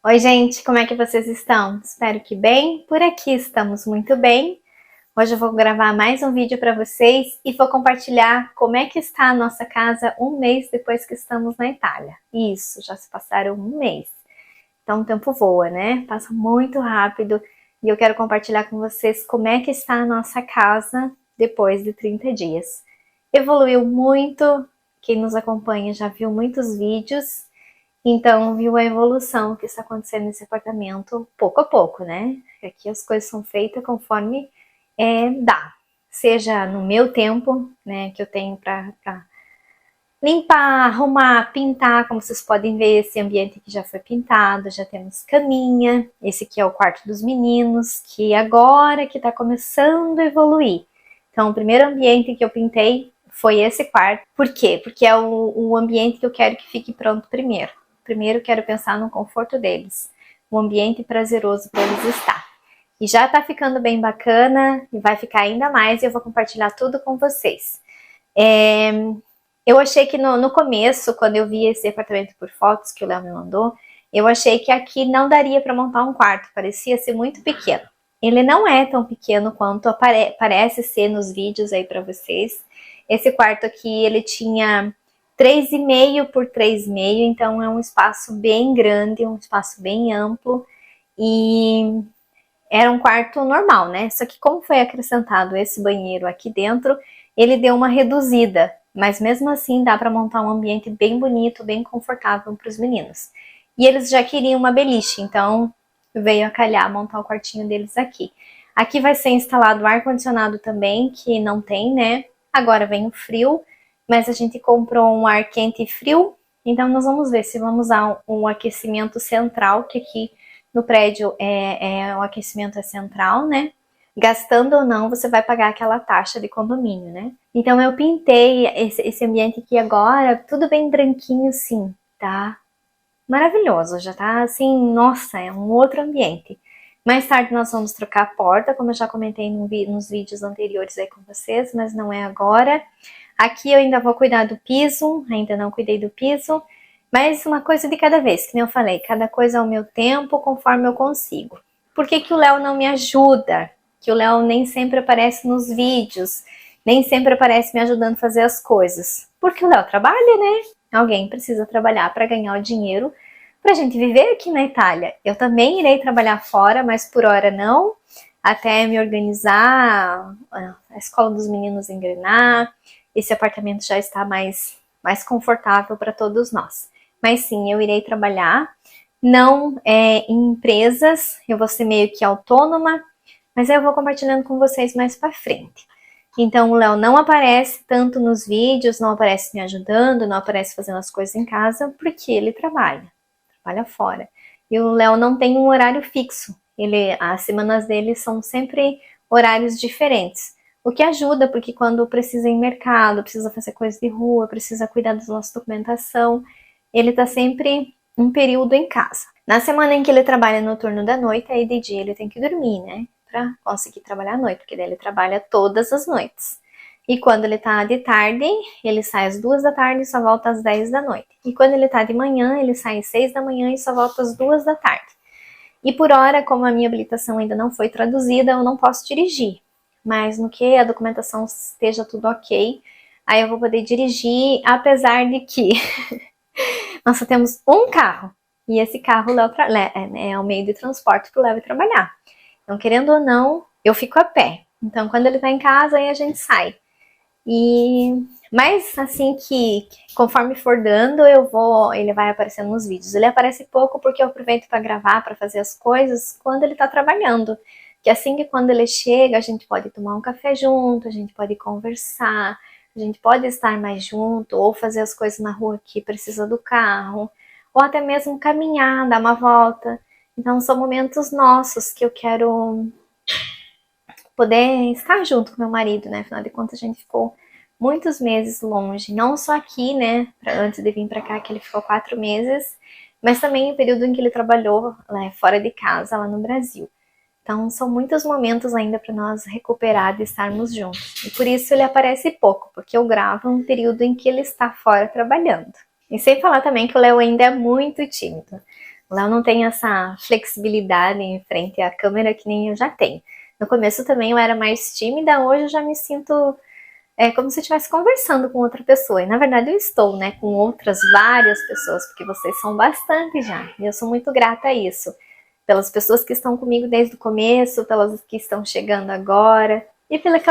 Oi, gente, como é que vocês estão? Espero que bem. Por aqui estamos muito bem. Hoje eu vou gravar mais um vídeo para vocês e vou compartilhar como é que está a nossa casa um mês depois que estamos na Itália. Isso, já se passaram um mês. Então o tempo voa, né? Passa muito rápido e eu quero compartilhar com vocês como é que está a nossa casa depois de 30 dias. Evoluiu muito, quem nos acompanha já viu muitos vídeos. Então, viu a evolução que está acontecendo nesse apartamento pouco a pouco, né? Aqui as coisas são feitas conforme dá. Seja no meu tempo, né, que eu tenho para limpar, arrumar, pintar. Como vocês podem ver, esse ambiente aqui já foi pintado, já temos caminha. Esse aqui é o quarto dos meninos, que agora que está começando a evoluir. Então, o primeiro ambiente que eu pintei foi esse quarto. Por quê? Porque é o ambiente que eu quero que fique pronto primeiro. Primeiro, quero pensar no conforto deles, um ambiente prazeroso para eles estar. E já tá ficando bem bacana e vai ficar ainda mais e eu vou compartilhar tudo com vocês. Eu achei que no começo, quando eu vi esse apartamento por fotos que o Léo me mandou, eu achei que aqui não daria para montar um quarto, parecia ser muito pequeno. Ele não é tão pequeno quanto parece ser nos vídeos aí para vocês. Esse quarto aqui, ele tinha 3,5 por 3,5, então é um espaço bem grande, um espaço bem amplo e era um quarto normal, né? Só que como foi acrescentado esse banheiro aqui dentro, ele deu uma reduzida, mas mesmo assim dá para montar um ambiente bem bonito, bem confortável para os meninos. E eles já queriam uma beliche, então veio a calhar montar o quartinho deles aqui. Aqui vai ser instalado ar-condicionado também, que não tem, né? Agora vem o frio, mas a gente comprou um ar quente e frio, então nós vamos ver se vamos usar um aquecimento central, que aqui no prédio o aquecimento é central, né? Gastando ou não, você vai pagar aquela taxa de condomínio, né? Então eu pintei esse ambiente aqui agora, tudo bem branquinho, sim, tá? Maravilhoso, já tá assim, nossa, é um outro ambiente. Mais tarde nós vamos trocar a porta, como eu já comentei nos vídeos anteriores aí com vocês, mas não é agora. Aqui eu ainda vou cuidar do piso, ainda não cuidei do piso, mas uma coisa de cada vez, que nem eu falei, cada coisa ao meu tempo, conforme eu consigo. Por que que o Léo não me ajuda? Que o Léo nem sempre aparece nos vídeos, nem sempre aparece me ajudando a fazer as coisas. Porque o Léo trabalha, né? Alguém precisa trabalhar para ganhar o dinheiro para a gente viver aqui na Itália. Eu também irei trabalhar fora, mas por hora não, até me organizar, a escola dos meninos engrenar, esse apartamento já está mais confortável para todos nós. Mas sim, eu irei trabalhar, não em empresas, eu vou ser meio que autônoma, mas eu vou compartilhando com vocês mais para frente. Então o Léo não aparece tanto nos vídeos, não aparece me ajudando, não aparece fazendo as coisas em casa, porque ele trabalha fora. E o Léo não tem um horário fixo. As semanas dele são sempre horários diferentes. O que ajuda, porque quando precisa ir em mercado, precisa fazer coisas de rua, precisa cuidar da nossa documentação, ele tá sempre um período em casa. Na semana em que ele trabalha no turno da noite, aí de dia ele tem que dormir, né? Pra conseguir trabalhar à noite, porque daí ele trabalha todas as noites. E quando ele tá de tarde, ele sai às 2 da tarde e só volta às 10 da noite. E quando ele tá de manhã, ele sai às 6 da manhã e só volta às 2 da tarde. E por hora, como a minha habilitação ainda não foi traduzida, eu não posso dirigir. Mas no que a documentação esteja tudo ok, aí eu vou poder dirigir, apesar de que nós só temos um carro. E esse carro é o meio de transporte para o Léo trabalhar. Então, querendo ou não, eu fico a pé. Então, quando ele tá em casa, aí a gente sai. Mas assim que conforme for dando, ele vai aparecendo nos vídeos. Ele aparece pouco porque eu aproveito para gravar, para fazer as coisas quando ele tá trabalhando. Que assim que quando ele chega, a gente pode tomar um café junto, a gente pode conversar, a gente pode estar mais junto ou fazer as coisas na rua que precisa do carro, ou até mesmo caminhar, dar uma volta. Então são momentos nossos que eu quero poder estar junto com meu marido, né? Afinal de contas, a gente ficou muitos meses longe, não só aqui, né? Antes de vir para cá, que ele ficou 4 meses, mas também o período em que ele trabalhou fora de casa, lá no Brasil. Então, são muitos momentos ainda para nós recuperar de estarmos juntos. E por isso ele aparece pouco, porque eu gravo um período em que ele está fora trabalhando. E sem falar também que o Léo ainda é muito tímido. Lá eu não tenho essa flexibilidade em frente à câmera que nem eu já tenho. No começo também eu era mais tímida, hoje eu já me sinto como se eu estivesse conversando com outra pessoa. E na verdade eu estou, né, com outras várias pessoas, porque vocês são bastante já. E eu sou muito grata a isso. Pelas pessoas que estão comigo desde o começo, pelas que estão chegando agora e pelas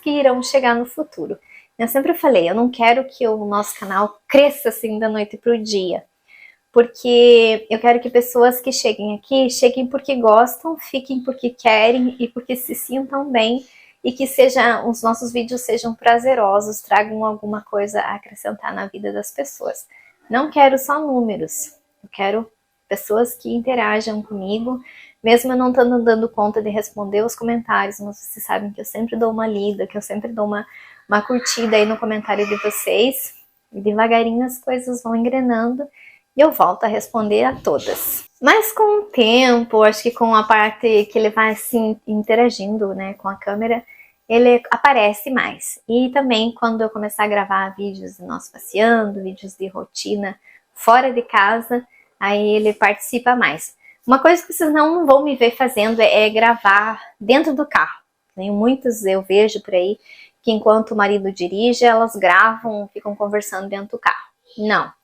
que irão chegar no futuro. Eu sempre falei, eu não quero que o nosso canal cresça assim da noite para o dia. Porque eu quero que pessoas que cheguem aqui, cheguem porque gostam, fiquem porque querem e porque se sintam bem e que os nossos vídeos sejam prazerosos, tragam alguma coisa a acrescentar na vida das pessoas. Não quero só números, eu quero pessoas que interajam comigo, mesmo eu não estando dando conta de responder os comentários, mas vocês sabem que eu sempre dou uma lida, que eu sempre dou uma curtida aí no comentário de vocês, e devagarinho as coisas vão engrenando e eu volto a responder a todas. Mas com o tempo, acho que com a parte que ele vai assim interagindo, né, com a câmera, ele aparece mais. E também quando eu começar a gravar vídeos de nós passeando, vídeos de rotina fora de casa, aí ele participa mais. Uma coisa que vocês não vão me ver fazendo é gravar dentro do carro. Tem muitos eu vejo por aí que enquanto o marido dirige, elas gravam, ficam conversando dentro do carro. Não.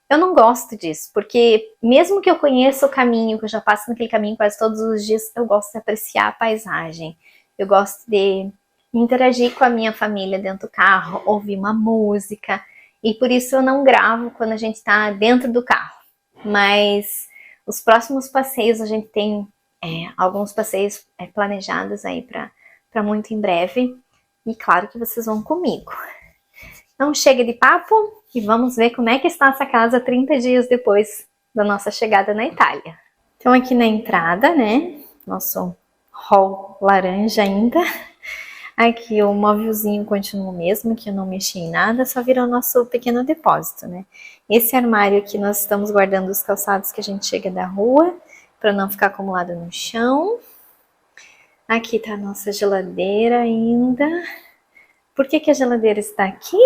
Eu não gosto disso, porque mesmo que eu conheça o caminho, que eu já passo naquele caminho quase todos os dias, eu gosto de apreciar a paisagem. Eu gosto de interagir com a minha família dentro do carro, ouvir uma música. E por isso eu não gravo quando a gente está dentro do carro. Mas os próximos passeios, a gente tem alguns passeios planejados aí para muito em breve. E claro que vocês vão comigo. Então chega de papo e vamos ver como é que está essa casa 30 dias depois da nossa chegada na Itália. Então aqui na entrada, né, nosso hall laranja ainda. Aqui o móvelzinho continua o mesmo, que eu não mexi em nada, só virou nosso pequeno depósito, né. Esse armário aqui nós estamos guardando os calçados que a gente chega da rua, para não ficar acumulado no chão. Aqui tá a nossa geladeira ainda. Por que a geladeira está aqui?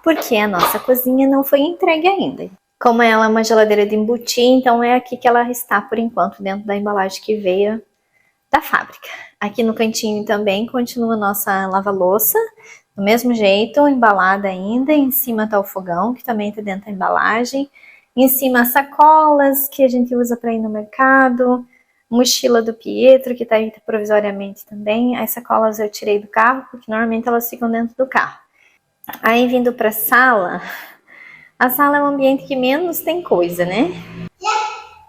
Porque a nossa cozinha não foi entregue ainda. Como ela é uma geladeira de embutir, então é aqui que ela está por enquanto, dentro da embalagem que veio da fábrica. Aqui no cantinho também continua a nossa lava-louça, do mesmo jeito, embalada ainda. Em cima está o fogão, que também está dentro da embalagem. Em cima as sacolas, que a gente usa para ir no mercado. Mochila do Pietro, que está aí provisoriamente também. As sacolas eu tirei do carro, porque normalmente elas ficam dentro do carro. Aí vindo para a sala é um ambiente que menos tem coisa, né?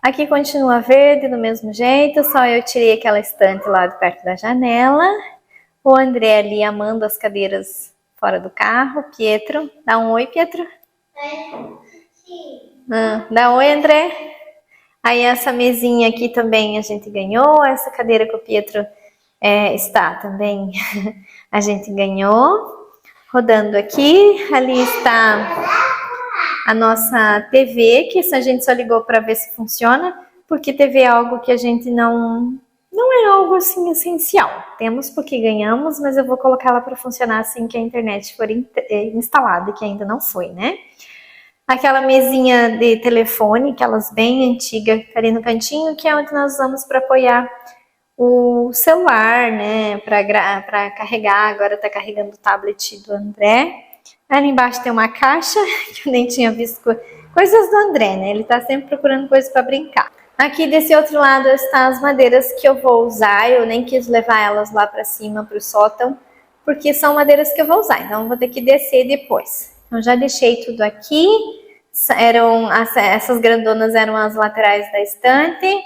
Aqui continua verde do mesmo jeito, só eu tirei aquela estante lá de perto da janela. O André ali amando as cadeiras fora do carro. Pietro, dá um oi, Pietro. Dá um oi, André. Aí essa mesinha aqui também a gente ganhou, essa cadeira que o Pietro está também a gente ganhou. Rodando aqui, ali está a nossa TV, que a gente só ligou para ver se funciona, porque TV é algo que a gente não é algo assim essencial. Temos porque ganhamos, mas eu vou colocar ela para funcionar assim que a internet for instalada, que ainda não foi, né? Aquela mesinha de telefone, aquelas bem antigas, ali no cantinho, que é onde nós usamos para apoiar o celular, né, para carregar. Agora tá carregando o tablet do André. Ali embaixo tem uma caixa, que eu nem tinha visto, coisas do André, né, ele tá sempre procurando coisas para brincar. Aqui desse outro lado estão as madeiras que eu vou usar. Eu nem quis levar elas lá para cima, para o sótão, porque são madeiras que eu vou usar, então eu vou ter que descer depois. Então já deixei tudo aqui. Essas grandonas eram as laterais da estante.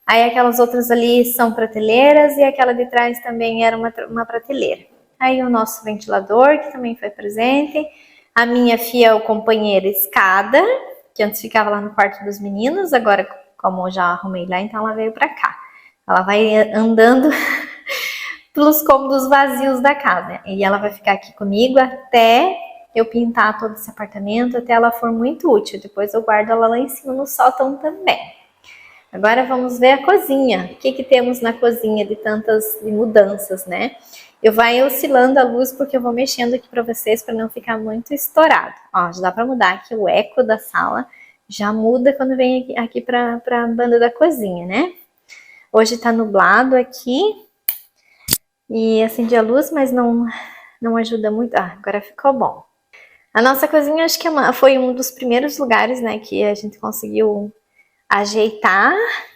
Aí aquelas outras ali são prateleiras e aquela de trás também era uma prateleira. Aí o nosso ventilador, que também foi presente. A minha fiel companheira escada, que antes ficava lá no quarto dos meninos, agora como eu já arrumei lá, então ela veio pra cá. Ela vai andando pelos cômodos vazios da casa. E ela vai ficar aqui comigo até eu pintar todo esse apartamento, até ela for muito útil. Depois eu guardo ela lá em cima no sótão também. Agora vamos ver a cozinha. O que temos na cozinha de tantas mudanças, né? Eu vai oscilando a luz porque eu vou mexendo aqui para vocês para não ficar muito estourado. Ó, já dá para mudar aqui o eco da sala. já muda quando vem aqui para a banda da cozinha, né? Hoje tá nublado aqui e acendi a luz, mas não ajuda muito. Ah, agora ficou bom. A nossa cozinha acho que foi um dos primeiros lugares, né, que a gente conseguiu ajeitar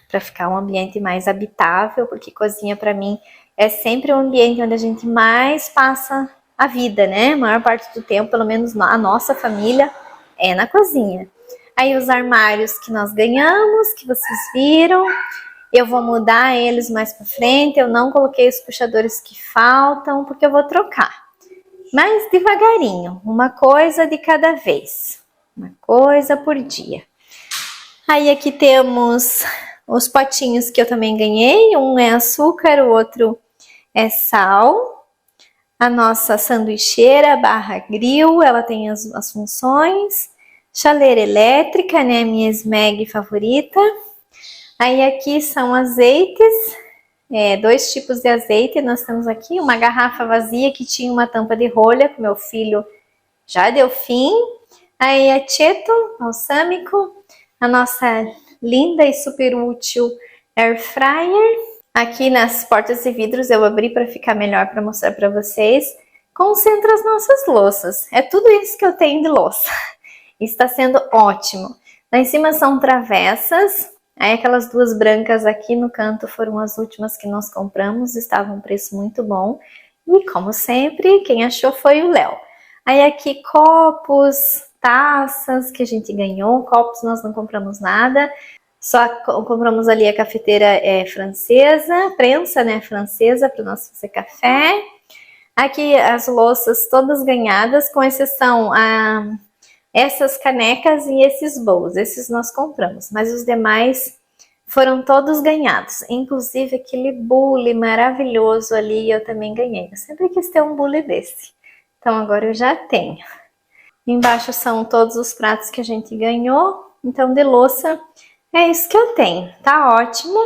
para ficar um ambiente mais habitável, porque cozinha para mim é sempre o ambiente onde a gente mais passa a vida, né? A maior parte do tempo, pelo menos a nossa família, é na cozinha. Aí os armários que nós ganhamos, que vocês viram, eu vou mudar eles mais para frente. Eu não coloquei os puxadores que faltam, porque eu vou trocar. Mas devagarinho, uma coisa de cada vez, uma coisa por dia. Aí aqui temos os potinhos que eu também ganhei, um é açúcar, o outro é sal. A nossa sanduicheira barra grill, ela tem as funções. Chaleira elétrica, né, minha Smeg favorita. Aí aqui são azeites, dois tipos de azeite. Nós temos aqui uma garrafa vazia que tinha uma tampa de rolha, que meu filho já deu fim. Aí aceto balsâmico, a nossa linda e super útil air fryer. Aqui nas portas de vidros eu abri para ficar melhor para mostrar para vocês. Concentra as nossas louças. É tudo isso que eu tenho de louça. Está sendo ótimo. Lá em cima são travessas. Aí aquelas duas brancas aqui no canto foram as últimas que nós compramos. Estavam um preço muito bom. E como sempre, quem achou foi o Léo. Aí aqui copos, taças que a gente ganhou. Copos nós não compramos nada. Só compramos ali a cafeteira francesa, prensa, né, francesa, para nós fazer café. Aqui as louças todas ganhadas, com exceção essas canecas e esses bowls. Esses nós compramos, mas os demais foram todos ganhados. Inclusive aquele bule maravilhoso ali eu também ganhei. Eu sempre quis ter um bule desse. Então agora eu já tenho. Embaixo são todos os pratos que a gente ganhou. Então de louça é isso que eu tenho. Tá ótimo.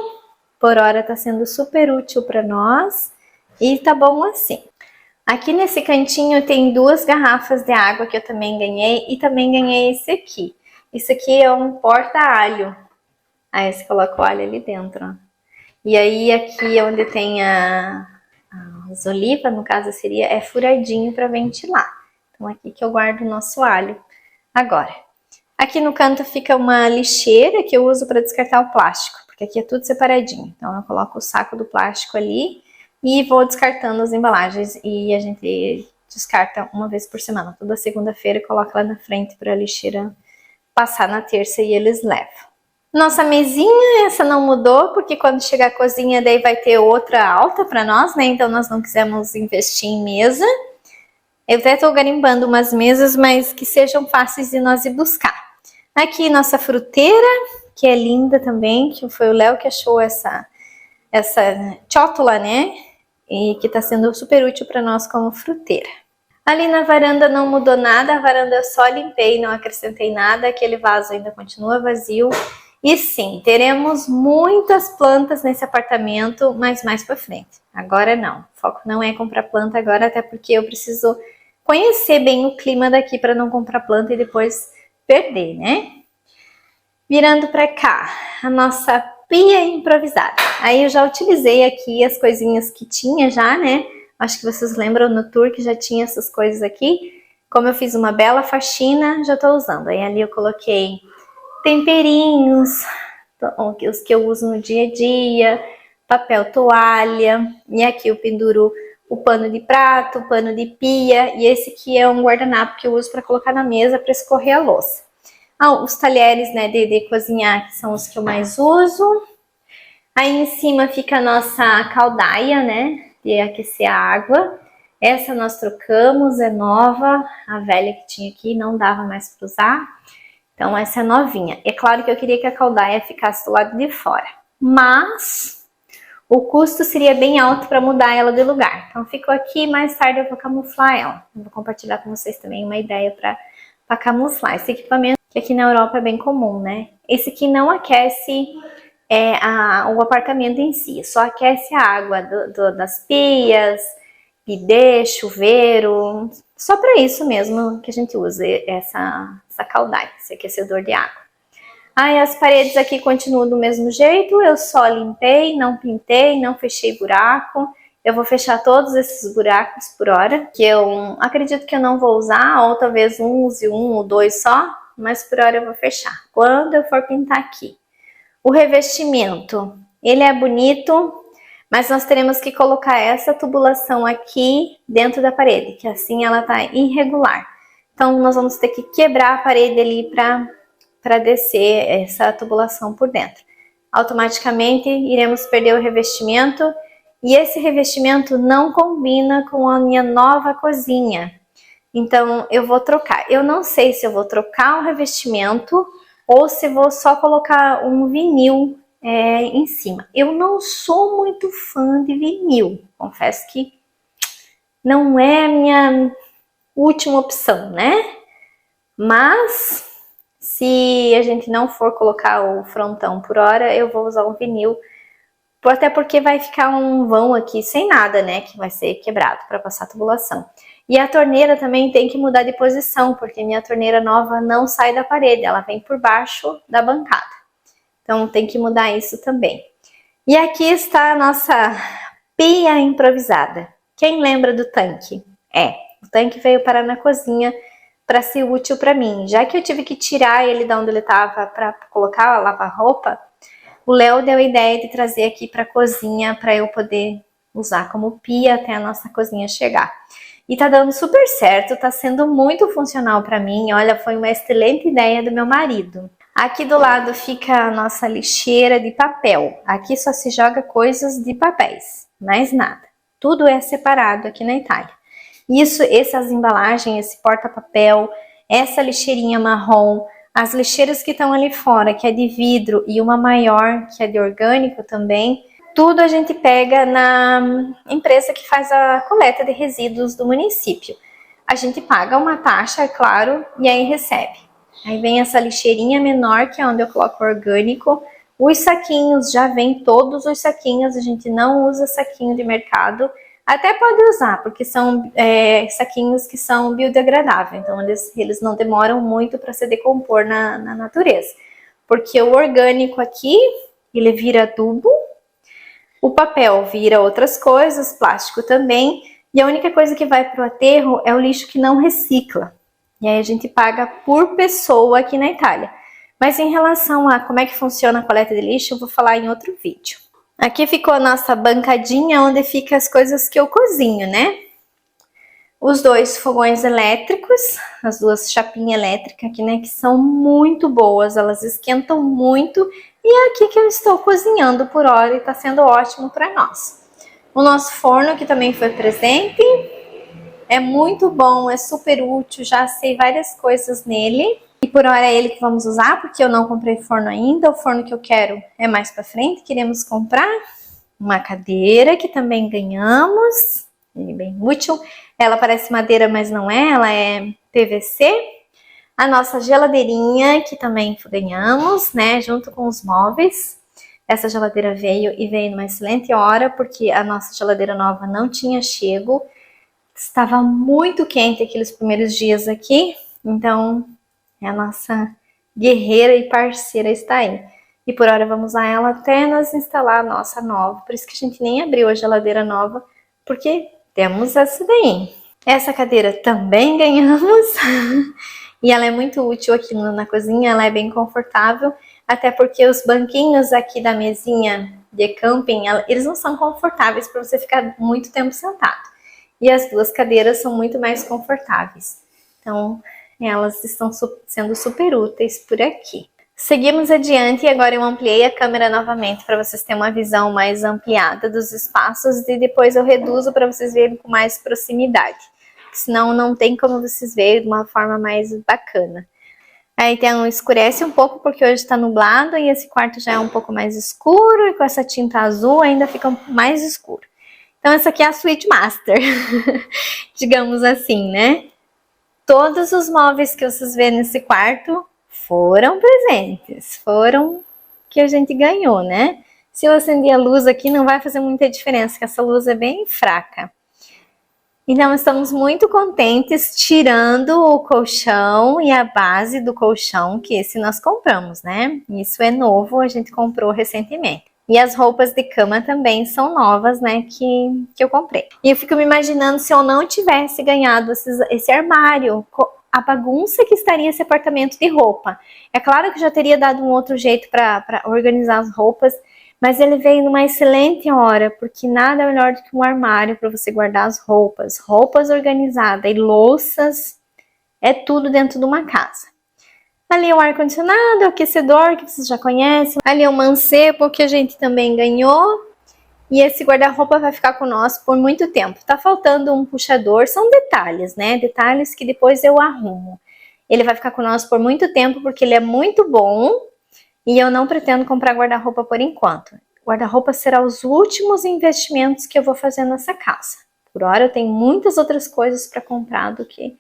Por hora tá sendo super útil para nós. E tá bom assim. Aqui nesse cantinho tem duas garrafas de água que eu também ganhei. E também ganhei esse aqui. Isso aqui é um porta-alho. Aí você coloca o alho ali dentro, ó. E aí aqui onde tem as olivas, no caso seria, furadinho para ventilar. Então aqui que eu guardo o nosso alho. Agora, aqui no canto fica uma lixeira que eu uso para descartar o plástico, porque aqui é tudo separadinho. Então eu coloco o saco do plástico ali e vou descartando as embalagens, e a gente descarta uma vez por semana. Toda segunda-feira eu coloco lá na frente para a lixeira passar na terça e eles levam. Nossa mesinha, essa não mudou, porque quando chegar a cozinha daí vai ter outra alta para nós, né? Então nós não quisemos investir em mesa. Eu até estou garimbando umas mesas, mas que sejam fáceis de nós ir buscar. Aqui nossa fruteira, que é linda também, que foi o Léo que achou essa chótula, né? E que está sendo super útil para nós como fruteira. Ali na varanda não mudou nada, a varanda eu só limpei, não acrescentei nada, aquele vaso ainda continua vazio. E sim, teremos muitas plantas nesse apartamento, mas mais para frente. Agora não, o foco não é comprar planta agora, até porque eu preciso conhecer bem o clima daqui para não comprar planta e depois perder, né? Virando para cá, a nossa pia improvisada. Aí eu já utilizei aqui as coisinhas que tinha já, né? Acho que vocês lembram no tour que já tinha essas coisas aqui. Como eu fiz uma bela faxina, já tô usando. Aí ali eu coloquei temperinhos, os que eu uso no dia a dia, papel toalha, e aqui eu penduro o pano de prato, o pano de pia, e esse aqui é um guardanapo que eu uso para colocar na mesa para escorrer a louça. Os talheres, né, de cozinhar, que são os que eu mais uso. Aí em cima fica a nossa caldaia, né, de aquecer a água. Essa nós trocamos, é nova, a velha que tinha aqui não dava mais para usar. Então essa é novinha. É claro que eu queria que a caldaia ficasse do lado de fora, mas o custo seria bem alto para mudar ela de lugar. Então ficou aqui, mais tarde eu vou camuflar ela. Eu vou compartilhar com vocês também uma ideia para camuflar esse equipamento, que aqui na Europa é bem comum, né? Esse aqui não aquece o apartamento em si, só aquece a água das pias, bidê, chuveiro, só para isso mesmo que a gente usa essa caldaia, esse aquecedor de água. Aí as paredes aqui continuam do mesmo jeito, eu só limpei, não pintei, não fechei buraco. Eu vou fechar todos esses buracos por hora, que eu acredito que eu não vou usar, ou talvez use um ou dois só, mas por hora eu vou fechar. Quando eu for pintar aqui. O revestimento, ele é bonito, mas nós teremos que colocar essa tubulação aqui dentro da parede, que assim ela tá irregular. Então nós vamos ter que quebrar a parede ali para descer essa tubulação por dentro. Automaticamente iremos perder o revestimento e esse revestimento não combina com a minha nova cozinha. Então eu vou trocar. Eu não sei se eu vou trocar o revestimento ou se vou só colocar um vinil em cima. Eu não sou muito fã de vinil, confesso que não é a minha última opção, né? Mas se a gente não for colocar o frontão por hora, eu vou usar um vinil, até porque vai ficar um vão aqui sem nada, né? Que vai ser quebrado para passar a tubulação. E a torneira também tem que mudar de posição, porque minha torneira nova não sai da parede, ela vem por baixo da bancada. Então tem que mudar isso também. E aqui está a nossa pia improvisada. Quem lembra do tanque? O tanque veio parar na cozinha para ser útil para mim. Já que eu tive que tirar ele de onde ele estava para colocar a lavar-roupa, o Léo deu a ideia de trazer aqui para a cozinha para eu poder usar como pia até a nossa cozinha chegar. E tá dando super certo, tá sendo muito funcional para mim. Olha, foi uma excelente ideia do meu marido. Aqui do lado fica a nossa lixeira de papel. Aqui só se joga coisas de papéis, mais nada. Tudo é separado aqui na Itália. Essas embalagens, esse porta-papel, essa lixeirinha marrom, as lixeiras que estão ali fora, que é de vidro, e uma maior, que é de orgânico também, tudo a gente pega na empresa que faz a coleta de resíduos do município. A gente paga uma taxa, é claro, e aí recebe. Aí vem essa lixeirinha menor, que é onde eu coloco orgânico. Os saquinhos, já vem todos os saquinhos, a gente não usa saquinho de mercado. Até pode usar, porque são saquinhos que são biodegradáveis, então eles não demoram muito para se decompor na natureza. Porque o orgânico aqui, ele vira adubo, o papel vira outras coisas, plástico também, e a única coisa que vai para o aterro é o lixo que não recicla. E aí a gente paga por pessoa aqui na Itália. Mas em relação a como é que funciona a coleta de lixo, eu vou falar em outro vídeo. Aqui ficou a nossa bancadinha, onde fica as coisas que eu cozinho, né? Os dois fogões elétricos, as duas chapinhas elétricas aqui, né? Que são muito boas, elas esquentam muito. E é aqui que eu estou cozinhando por hora e tá sendo ótimo para nós. O nosso forno, que também foi presente, é muito bom, é super útil, já sei várias coisas nele. E por hora é ele que vamos usar, porque eu não comprei forno ainda. O forno que eu quero é mais para frente, queremos comprar. Uma cadeira que também ganhamos, é bem útil. Ela parece madeira, mas não é, ela é PVC. A nossa geladeirinha, que também ganhamos, né, junto com os móveis. Essa geladeira veio numa excelente hora, porque a nossa geladeira nova não tinha chego. Estava muito quente aqueles primeiros dias aqui, então a nossa guerreira e parceira está aí. E por hora vamos usar ela até nós instalar a nossa nova. Por isso que a gente nem abriu a geladeira nova, porque temos essa daí. Essa cadeira também ganhamos. E ela é muito útil aqui na cozinha, ela é bem confortável. Até porque os banquinhos aqui da mesinha de camping, eles não são confortáveis para você ficar muito tempo sentado. E as duas cadeiras são muito mais confortáveis. Então, elas estão sendo super úteis por aqui. Seguimos adiante e agora eu ampliei a câmera novamente para vocês terem uma visão mais ampliada dos espaços e depois eu reduzo para vocês verem com mais proximidade. Senão não tem como vocês verem de uma forma mais bacana. Aí então escurece um pouco porque hoje está nublado e esse quarto já é um pouco mais escuro e com essa tinta azul ainda fica mais escuro. Então essa aqui é a suíte master, digamos assim, né? Todos os móveis que vocês vêem nesse quarto foram presentes, foram que a gente ganhou, né? Se eu acender a luz aqui não vai fazer muita diferença, porque essa luz é bem fraca. Então, estamos muito contentes tirando o colchão e a base do colchão, que esse nós compramos, né? Isso é novo, a gente comprou recentemente. E as roupas de cama também são novas, né, que eu comprei. E eu fico me imaginando se eu não tivesse ganhado esse armário, a bagunça que estaria esse apartamento de roupa. É claro que já teria dado um outro jeito para organizar as roupas, mas ele veio numa excelente hora, porque nada melhor do que um armário para você guardar as roupas. Roupas organizadas e louças, é tudo dentro de uma casa. Ali é o ar-condicionado, o aquecedor, que vocês já conhecem. Ali é o mancebo, que a gente também ganhou. E esse guarda-roupa vai ficar conosco por muito tempo. Tá faltando um puxador, são detalhes, né? Detalhes que depois eu arrumo. Ele vai ficar conosco por muito tempo, porque ele é muito bom. E eu não pretendo comprar guarda-roupa por enquanto. Guarda-roupa será os últimos investimentos que eu vou fazer nessa casa. Por hora eu tenho muitas outras coisas para comprar do que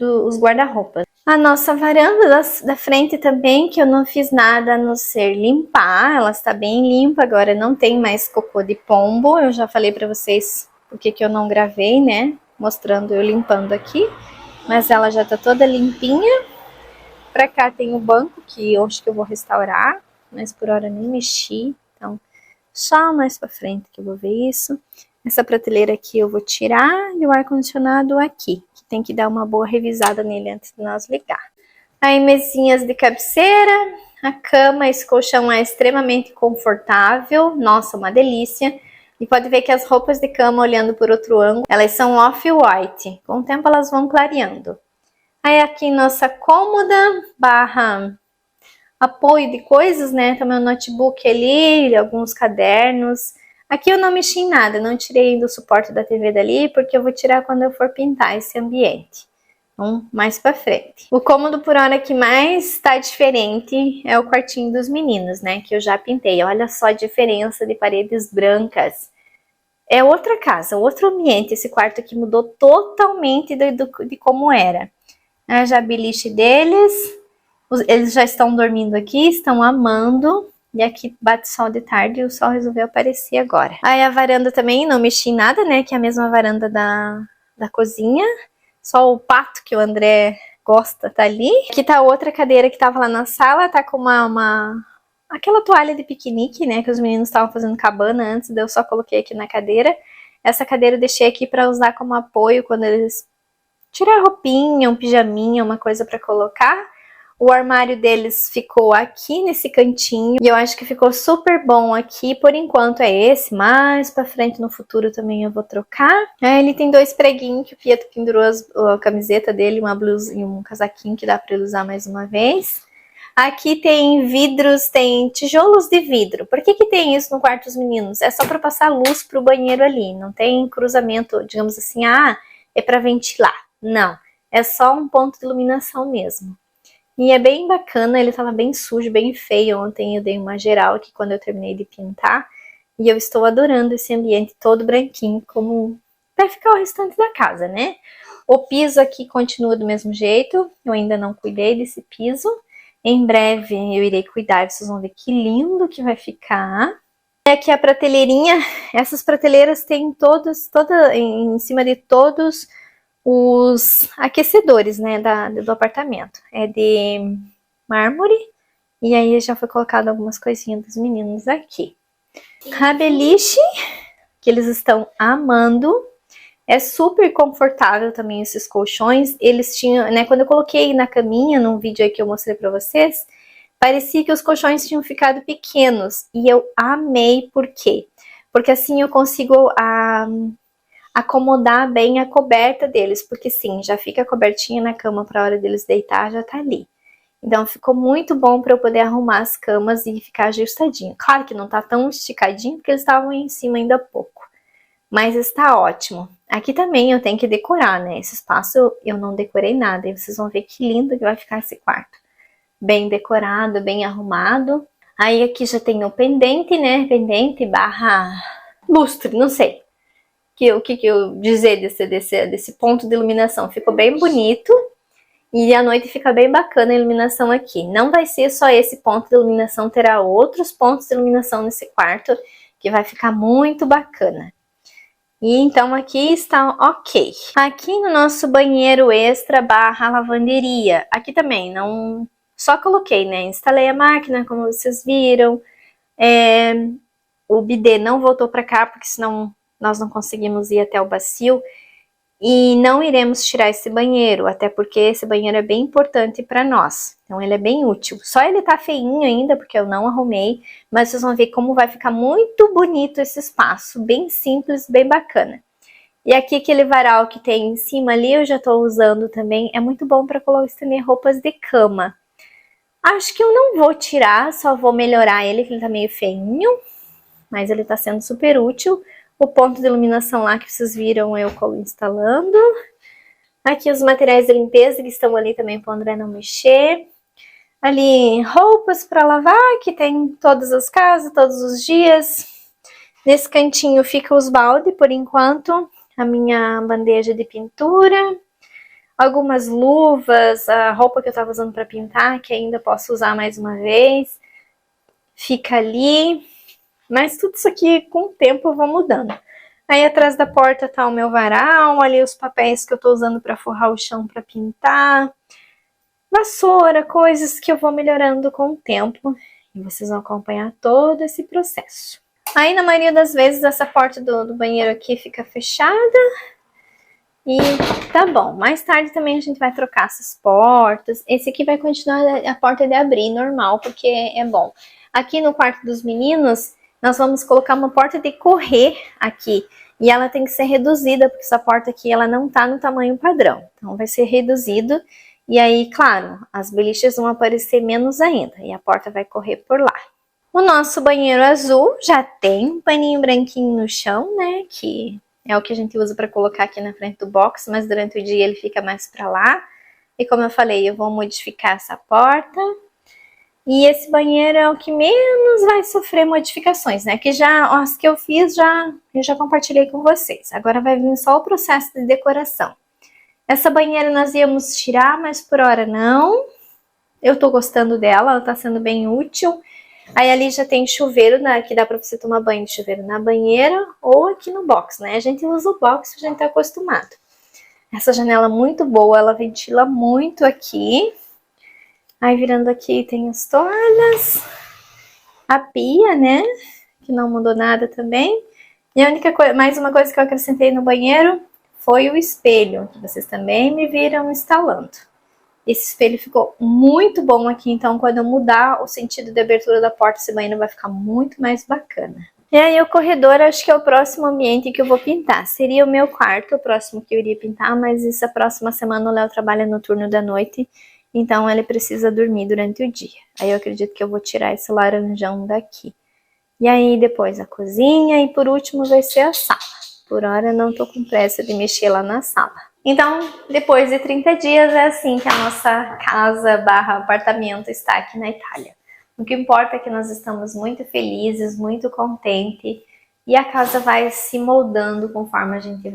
os guarda-roupas. A nossa varanda da frente também, que eu não fiz nada a não ser limpar. Ela está bem limpa, agora não tem mais cocô de pombo. Eu já falei para vocês porque que eu não gravei, né? Mostrando eu limpando aqui. Mas ela já tá toda limpinha. Pra cá tem o banco, que eu acho que eu vou restaurar, mas por hora nem mexi, então só mais pra frente que eu vou ver isso. Essa prateleira aqui eu vou tirar e o ar-condicionado aqui, que tem que dar uma boa revisada nele antes de nós ligar. Aí mesinhas de cabeceira, a cama, esse colchão é extremamente confortável, nossa, uma delícia. E pode ver que as roupas de cama, olhando por outro ângulo, elas são off-white, com o tempo elas vão clareando. Aí aqui nossa cômoda barra apoio de coisas, né? Tem meu notebook ali, alguns cadernos. Aqui eu não mexi em nada, não tirei do suporte da TV dali, porque eu vou tirar quando eu for pintar esse ambiente. Então, mais pra frente. O cômodo por hora que mais tá diferente é o quartinho dos meninos, né? Que eu já pintei. Olha só a diferença de paredes brancas. É outra casa, outro ambiente. Esse quarto aqui mudou totalmente de como era. Já a beliche deles, eles já estão dormindo aqui, estão amando. E aqui bate sol de tarde e o sol resolveu aparecer agora. Aí a varanda também, não mexi em nada, né? Que é a mesma varanda da cozinha. Só o pato que o André gosta tá ali. Aqui tá outra cadeira que tava lá na sala, tá com aquela toalha de piquenique, né? Que os meninos estavam fazendo cabana antes, daí eu só coloquei aqui na cadeira. Essa cadeira eu deixei aqui pra usar como apoio quando eles tirar roupinha, um pijaminha, uma coisa pra colocar. O armário deles ficou aqui nesse cantinho. E eu acho que ficou super bom aqui. Por enquanto é esse. Mais pra frente no futuro também eu vou trocar. Ele tem dois preguinhos que o Pietro pendurou a camiseta dele. Uma blusa e um casaquinho que dá pra ele usar mais uma vez. Aqui tem vidros, tem tijolos de vidro. Por que tem isso no quarto dos meninos? É só pra passar luz pro banheiro ali. Não tem cruzamento, digamos assim, é pra ventilar. Não, é só um ponto de iluminação mesmo. E é bem bacana, ele tava bem sujo, bem feio. Ontem eu dei uma geral aqui quando eu terminei de pintar. E eu estou adorando esse ambiente todo branquinho, como vai ficar o restante da casa, né? O piso aqui continua do mesmo jeito, eu ainda não cuidei desse piso. Em breve eu irei cuidar, vocês vão ver que lindo que vai ficar. E aqui a prateleirinha, essas prateleiras tem em cima de todos os aquecedores, né, do apartamento. É de mármore. E aí já foi colocado algumas coisinhas dos meninos aqui. A beliche, que eles estão amando. É super confortável também esses colchões. Eles tinham, né, quando eu coloquei na caminha, num vídeo aí que eu mostrei pra vocês, parecia que os colchões tinham ficado pequenos. E eu amei, por quê? Porque assim eu consigo acomodar bem a coberta deles, porque sim, já fica cobertinha na cama para a hora deles deitar, já tá ali. Então ficou muito bom para eu poder arrumar as camas e ficar ajustadinho. Claro que não tá tão esticadinho, porque eles estavam em cima ainda há pouco. Mas está ótimo. Aqui também eu tenho que decorar, né? Esse espaço eu não decorei nada. E vocês vão ver que lindo que vai ficar esse quarto. Bem decorado, bem arrumado. Aí aqui já tem o pendente, né? Pendente barra lustre, não sei. O que eu dizer desse ponto de iluminação. Ficou bem bonito. E à noite fica bem bacana a iluminação aqui. Não vai ser só esse ponto de iluminação, terá outros pontos de iluminação nesse quarto, que vai ficar muito bacana. E então aqui está ok. Aqui no nosso banheiro extra barra lavanderia, aqui também não só coloquei, né? Instalei a máquina, como vocês viram. O bidê não voltou para cá, porque senão nós não conseguimos ir até o bacio. E não iremos tirar esse banheiro, até porque esse banheiro é bem importante para nós. Então ele é bem útil. Só ele tá feinho ainda, porque eu não arrumei. Mas vocês vão ver como vai ficar muito bonito esse espaço. Bem simples, bem bacana. E aqui aquele varal que tem em cima ali, eu já tô usando também. É muito bom para estender roupas de cama. Acho que eu não vou tirar, só vou melhorar ele, que ele tá meio feinho. Mas ele tá sendo super útil. O ponto de iluminação lá que vocês viram eu instalando. Aqui os materiais de limpeza que estão ali também para o André não mexer. Ali roupas para lavar, que tem todas as casas, todos os dias. Nesse cantinho fica os balde por enquanto. A minha bandeja de pintura. Algumas luvas, a roupa que eu estava usando para pintar, que ainda posso usar mais uma vez. Fica ali. Mas tudo isso aqui com o tempo eu vou mudando. Aí atrás da porta tá o meu varal, ali os papéis que eu tô usando para forrar o chão para pintar. Vassoura, coisas que eu vou melhorando com o tempo. E vocês vão acompanhar todo esse processo. Aí na maioria das vezes essa porta do banheiro aqui fica fechada. E tá bom. Mais tarde também a gente vai trocar essas portas. Esse aqui vai continuar a porta de abrir normal, porque é bom. Aqui no quarto dos meninos, nós vamos colocar uma porta de correr aqui. E ela tem que ser reduzida, porque essa porta aqui ela não tá no tamanho padrão. Então vai ser reduzido. E aí, claro, as beliches vão aparecer menos ainda. E a porta vai correr por lá. O nosso banheiro azul já tem um paninho branquinho no chão, né? Que é o que a gente usa para colocar aqui na frente do box. Mas durante o dia ele fica mais para lá. E como eu falei, eu vou modificar essa porta. E esse banheiro é o que menos vai sofrer modificações, né? Que já, as que eu fiz, eu já compartilhei com vocês. Agora vai vir só o processo de decoração. Essa banheira nós íamos tirar, mas por hora não. Eu tô gostando dela, ela tá sendo bem útil. Aí ali já tem chuveiro, né, que dá pra você tomar banho de chuveiro na banheira ou aqui no box, né? A gente usa o box, a gente tá acostumado. Essa janela muito boa, ela ventila muito aqui. Aí virando aqui tem as tornas, a pia, né, que não mudou nada também. E a única coisa, mais uma coisa que eu acrescentei no banheiro foi o espelho, que vocês também me viram instalando. Esse espelho ficou muito bom aqui, então quando eu mudar o sentido de abertura da porta, esse banheiro vai ficar muito mais bacana. E aí o corredor, acho que é o próximo ambiente que eu vou pintar. Seria o meu quarto, o próximo que eu iria pintar, mas essa próxima semana o Léo trabalha no turno da noite. Então ele precisa dormir durante o dia. Aí eu acredito que eu vou tirar esse laranjão daqui. E aí depois a cozinha e por último vai ser a sala. Por hora eu não tô com pressa de mexer lá na sala. Então depois de 30 dias é assim que a nossa casa barra apartamento está aqui na Itália. O que importa é que nós estamos muito felizes, muito contentes. E a casa vai se moldando conforme a gente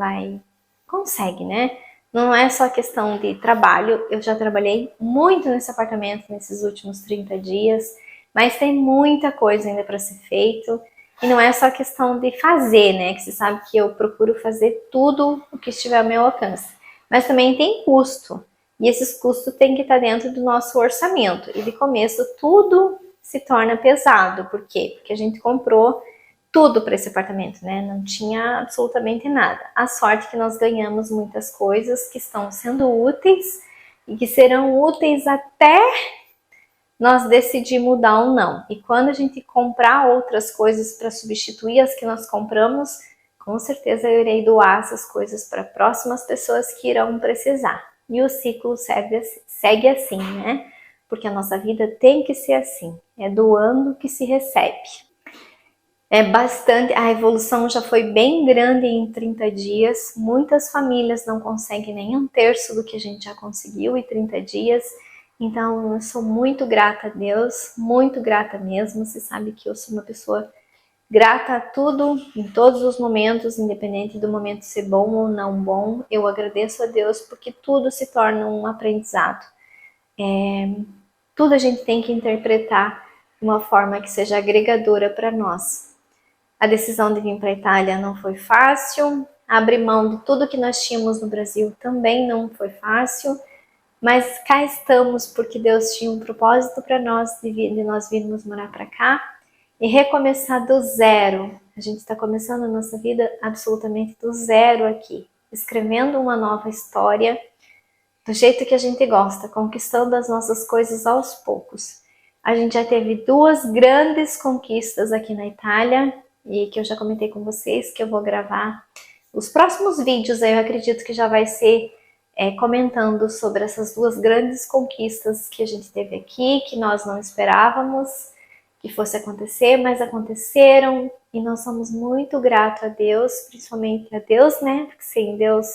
consegue, né? Não é só questão de trabalho, eu já trabalhei muito nesse apartamento nesses últimos 30 dias, mas tem muita coisa ainda para ser feito. E não é só questão de fazer, né? Que você sabe que eu procuro fazer tudo o que estiver ao meu alcance. Mas também tem custo. E esses custos têm que estar dentro do nosso orçamento. E de começo tudo se torna pesado. Por quê? Porque a gente comprou tudo para esse apartamento, né? Não tinha absolutamente nada. A sorte que nós ganhamos muitas coisas que estão sendo úteis e que serão úteis até nós decidir mudar ou não. E quando a gente comprar outras coisas para substituir as que nós compramos, com certeza eu irei doar essas coisas para próximas pessoas que irão precisar. E o ciclo segue assim, né? Porque a nossa vida tem que ser assim. É doando que se recebe. É bastante, a evolução já foi bem grande em 30 dias. Muitas famílias não conseguem nem um terço do que a gente já conseguiu em 30 dias. Então, eu sou muito grata a Deus, muito grata mesmo. Você sabe que eu sou uma pessoa grata a tudo, em todos os momentos, independente do momento ser bom ou não bom. Eu agradeço a Deus porque tudo se torna um aprendizado. Tudo a gente tem que interpretar de uma forma que seja agregadora para nós. A decisão de vir para a Itália não foi fácil, abrir mão de tudo que nós tínhamos no Brasil também não foi fácil, mas cá estamos porque Deus tinha um propósito para nós de nós virmos morar para cá e recomeçar do zero. A gente está começando a nossa vida absolutamente do zero aqui, escrevendo uma nova história do jeito que a gente gosta, conquistando as nossas coisas aos poucos. A gente já teve 2 grandes conquistas aqui na Itália e que eu já comentei com vocês, que eu vou gravar. Os próximos vídeos eu acredito que já vai ser comentando sobre essas 2 grandes conquistas que a gente teve aqui, que nós não esperávamos que fosse acontecer, mas aconteceram e nós somos muito gratos a Deus, principalmente a Deus, né? Porque sem Deus,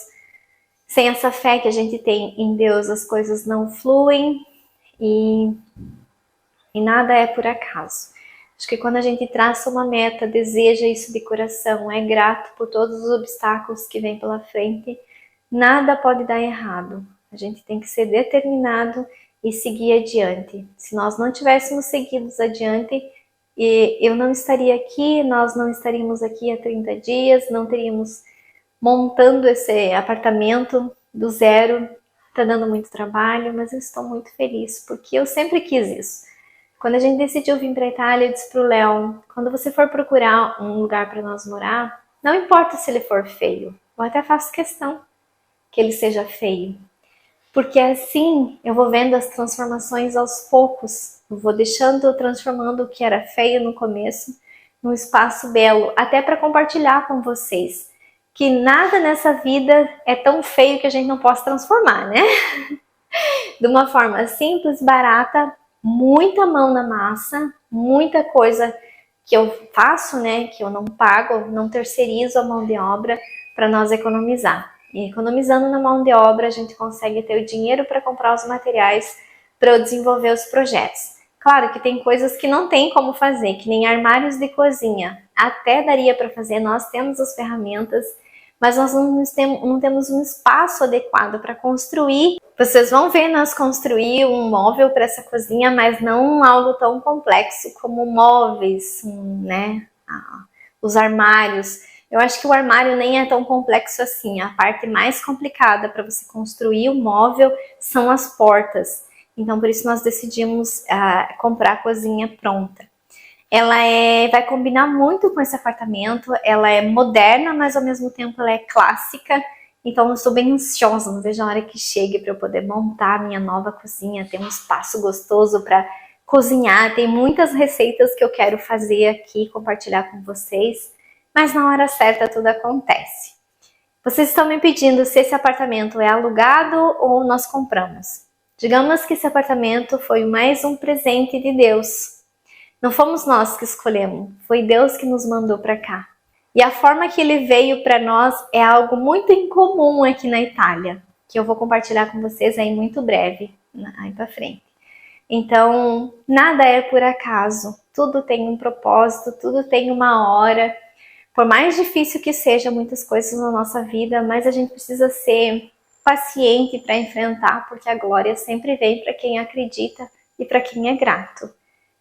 sem essa fé que a gente tem em Deus, as coisas não fluem e nada é por acaso. Acho que quando a gente traça uma meta, deseja isso de coração, é grato por todos os obstáculos que vêm pela frente, nada pode dar errado. A gente tem que ser determinado e seguir adiante. Se nós não tivéssemos seguido adiante, eu não estaria aqui, nós não estaríamos aqui há 30 dias, não teríamos montando esse apartamento do zero. Está dando muito trabalho, mas eu estou muito feliz, porque eu sempre quis isso. Quando a gente decidiu vir para a Itália, eu disse para o Léo, quando você for procurar um lugar para nós morar, não importa se ele for feio, eu até faço questão que ele seja feio, porque assim eu vou vendo as transformações aos poucos, eu vou transformando o que era feio no começo, num espaço belo, até para compartilhar com vocês, que nada nessa vida é tão feio que a gente não possa transformar, né? De uma forma simples, barata, muita mão na massa, muita coisa que eu faço, né, que eu não pago, não terceirizo a mão de obra para nós economizar. E economizando na mão de obra, a gente consegue ter o dinheiro para comprar os materiais para eu desenvolver os projetos. Claro que tem coisas que não tem como fazer, que nem armários de cozinha. Até daria para fazer, nós temos as ferramentas, mas nós não temos um espaço adequado para construir. Vocês vão ver nós construir um móvel para essa cozinha, mas não algo tão complexo como móveis, né? Os armários. Eu acho que o armário nem é tão complexo assim. A parte mais complicada para você construir o móvel são as portas. Então, por isso nós decidimos comprar a cozinha pronta. Ela vai combinar muito com esse apartamento, ela é moderna, mas ao mesmo tempo ela é clássica, então eu estou bem ansiosa, não vejo a hora que chegue para eu poder montar a minha nova cozinha, ter um espaço gostoso para cozinhar, tem muitas receitas que eu quero fazer aqui, compartilhar com vocês, mas na hora certa tudo acontece. Vocês estão me pedindo se esse apartamento é alugado ou nós compramos. Digamos que esse apartamento foi mais um presente de Deus. Não fomos nós que escolhemos, foi Deus que nos mandou para cá. E a forma que ele veio para nós é algo muito incomum aqui na Itália, que eu vou compartilhar com vocês aí muito breve, aí para frente. Então, nada é por acaso, tudo tem um propósito, tudo tem uma hora. Por mais difícil que seja muitas coisas na nossa vida, mas a gente precisa ser paciente para enfrentar, porque a glória sempre vem para quem acredita e para quem é grato.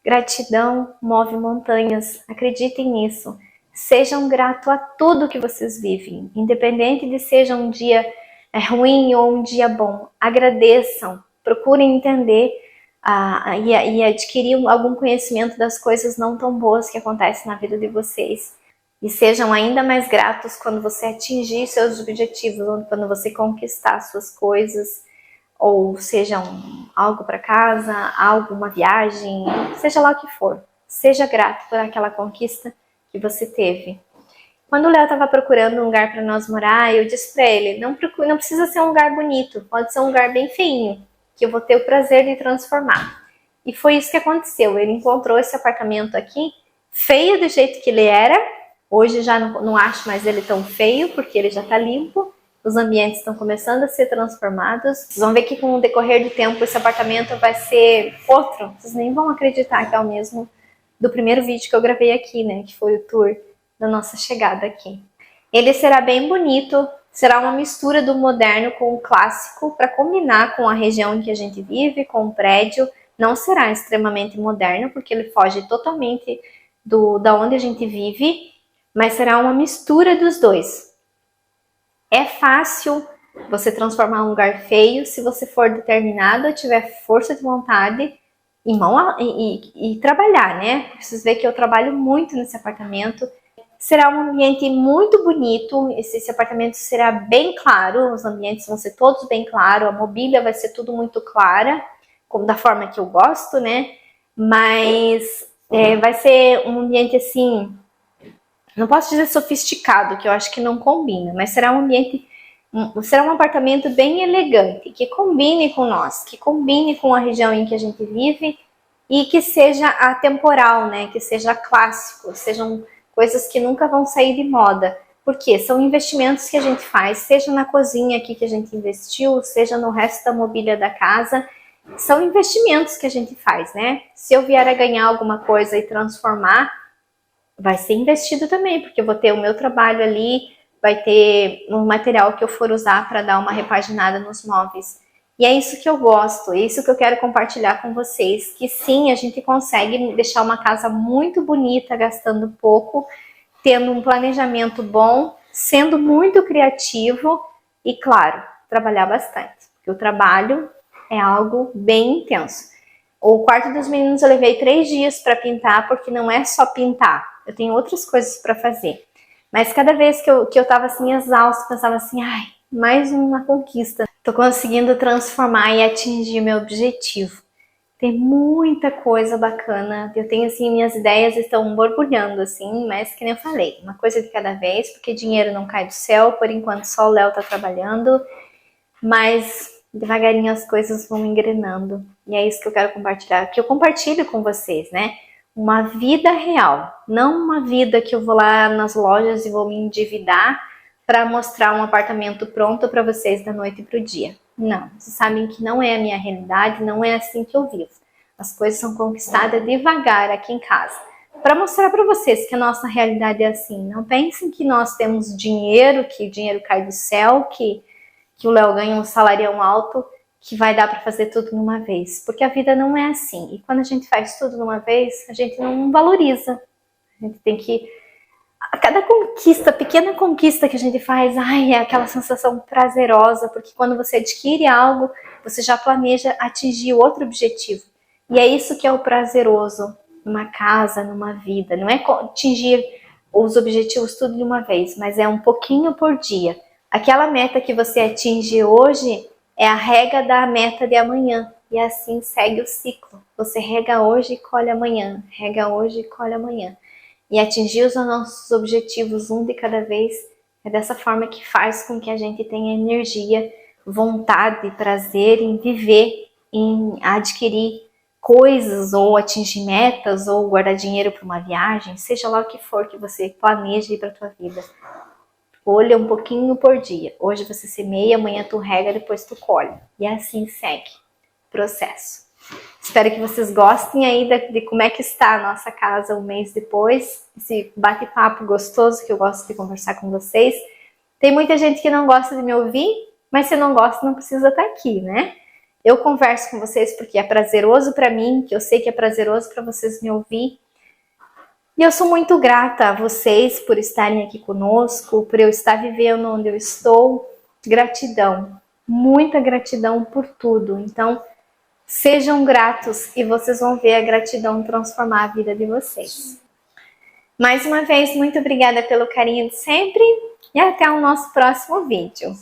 Gratidão move montanhas, acreditem nisso. Sejam gratos a tudo que vocês vivem, independente de seja um dia ruim ou um dia bom. Agradeçam, procurem entender e adquirir algum conhecimento das coisas não tão boas que acontecem na vida de vocês. E sejam ainda mais gratos quando você atingir seus objetivos, quando você conquistar suas coisas, ou seja algo para casa, uma viagem, seja lá o que for. Seja grato por aquela conquista que você teve. Quando o Léo estava procurando um lugar para nós morar, eu disse para ele, não precisa ser um lugar bonito, pode ser um lugar bem feinho, que eu vou ter o prazer de transformar. E foi isso que aconteceu, ele encontrou esse apartamento aqui, feio do jeito que ele era, hoje já não acho mais ele tão feio, porque ele já está limpo, os ambientes estão começando a ser transformados. Vocês vão ver que com o decorrer do tempo esse apartamento vai ser outro. Vocês nem vão acreditar que é o mesmo do primeiro vídeo que eu gravei aqui, né? Que foi o tour da nossa chegada aqui. Ele será bem bonito, será uma mistura do moderno com o clássico para combinar com a região em que a gente vive, com o prédio. Não será extremamente moderno, porque ele foge totalmente da onde a gente vive, mas será uma mistura dos dois. É fácil você transformar um lugar feio se você for determinado, tiver força de vontade e trabalhar, né? Vocês verem que eu trabalho muito nesse apartamento. Será um ambiente muito bonito, esse apartamento será bem claro, os ambientes vão ser todos bem claros, a mobília vai ser tudo muito clara, como da forma que eu gosto, né? Mas vai ser um ambiente assim, não posso dizer sofisticado, que eu acho que não combina, mas será um ambiente, será um apartamento bem elegante, que combine com nós, que combine com a região em que a gente vive e que seja atemporal, né? Que seja clássico, sejam coisas que nunca vão sair de moda. Porque são investimentos que a gente faz, seja na cozinha aqui que a gente investiu, seja no resto da mobília da casa. São investimentos que a gente faz, né? Se eu vier a ganhar alguma coisa e transformar, vai ser investido também, porque eu vou ter o meu trabalho ali, vai ter um material que eu for usar para dar uma repaginada nos móveis. E é isso que eu gosto, é isso que eu quero compartilhar com vocês, que sim, a gente consegue deixar uma casa muito bonita, gastando pouco, tendo um planejamento bom, sendo muito criativo e, claro, trabalhar bastante, porque o trabalho é algo bem intenso. O quarto dos meninos eu levei 3 dias para pintar, porque não é só pintar, eu tenho outras coisas para fazer. Mas cada vez que eu tava assim exausta, pensava assim, ai, mais uma conquista. Tô conseguindo transformar e atingir meu objetivo. Tem muita coisa bacana. Eu tenho assim, minhas ideias estão borbulhando assim, mas que nem eu falei, uma coisa de cada vez, porque dinheiro não cai do céu, por enquanto só o Léo tá trabalhando, mas devagarinho as coisas vão engrenando. E é isso que eu quero compartilhar, que eu compartilho com vocês, né? Uma vida real, não uma vida que eu vou lá nas lojas e vou me endividar para mostrar um apartamento pronto para vocês da noite para o dia. Não, vocês sabem que não é a minha realidade, não é assim que eu vivo. As coisas são conquistadas devagar aqui em casa. Para mostrar para vocês que a nossa realidade é assim. Não pensem que nós temos dinheiro, que o dinheiro cai do céu, que o Léo ganha um salarião alto, que vai dar para fazer tudo numa vez. Porque a vida não é assim. E quando a gente faz tudo numa vez, a gente não valoriza. A gente tem que... A cada conquista, pequena conquista que a gente faz, ai, é aquela sensação prazerosa, porque quando você adquire algo, você já planeja atingir outro objetivo. E é isso que é o prazeroso numa casa, numa vida. Não é atingir os objetivos tudo de uma vez, mas é um pouquinho por dia. Aquela meta que você atinge hoje é a rega da meta de amanhã. E assim segue o ciclo. Você rega hoje e colhe amanhã. Rega hoje e colhe amanhã. E atingir os nossos objetivos um de cada vez é dessa forma que faz com que a gente tenha energia, vontade, prazer em viver, em adquirir coisas ou atingir metas ou guardar dinheiro para uma viagem, seja lá o que for que você planeje para a tua vida. Olha um pouquinho por dia. Hoje você semeia, amanhã tu rega, depois tu colhe. E assim segue o processo. Espero que vocês gostem aí de como é que está a nossa casa um mês depois. Esse bate-papo gostoso que eu gosto de conversar com vocês. Tem muita gente que não gosta de me ouvir, mas se não gosta não precisa estar aqui, né? Eu converso com vocês porque é prazeroso para mim, que eu sei que é prazeroso para vocês me ouvir. E eu sou muito grata a vocês por estarem aqui conosco, por eu estar vivendo onde eu estou. Gratidão, muita gratidão por tudo. Então, sejam gratos e vocês vão ver a gratidão transformar a vida de vocês. Mais uma vez, muito obrigada pelo carinho de sempre e até o nosso próximo vídeo.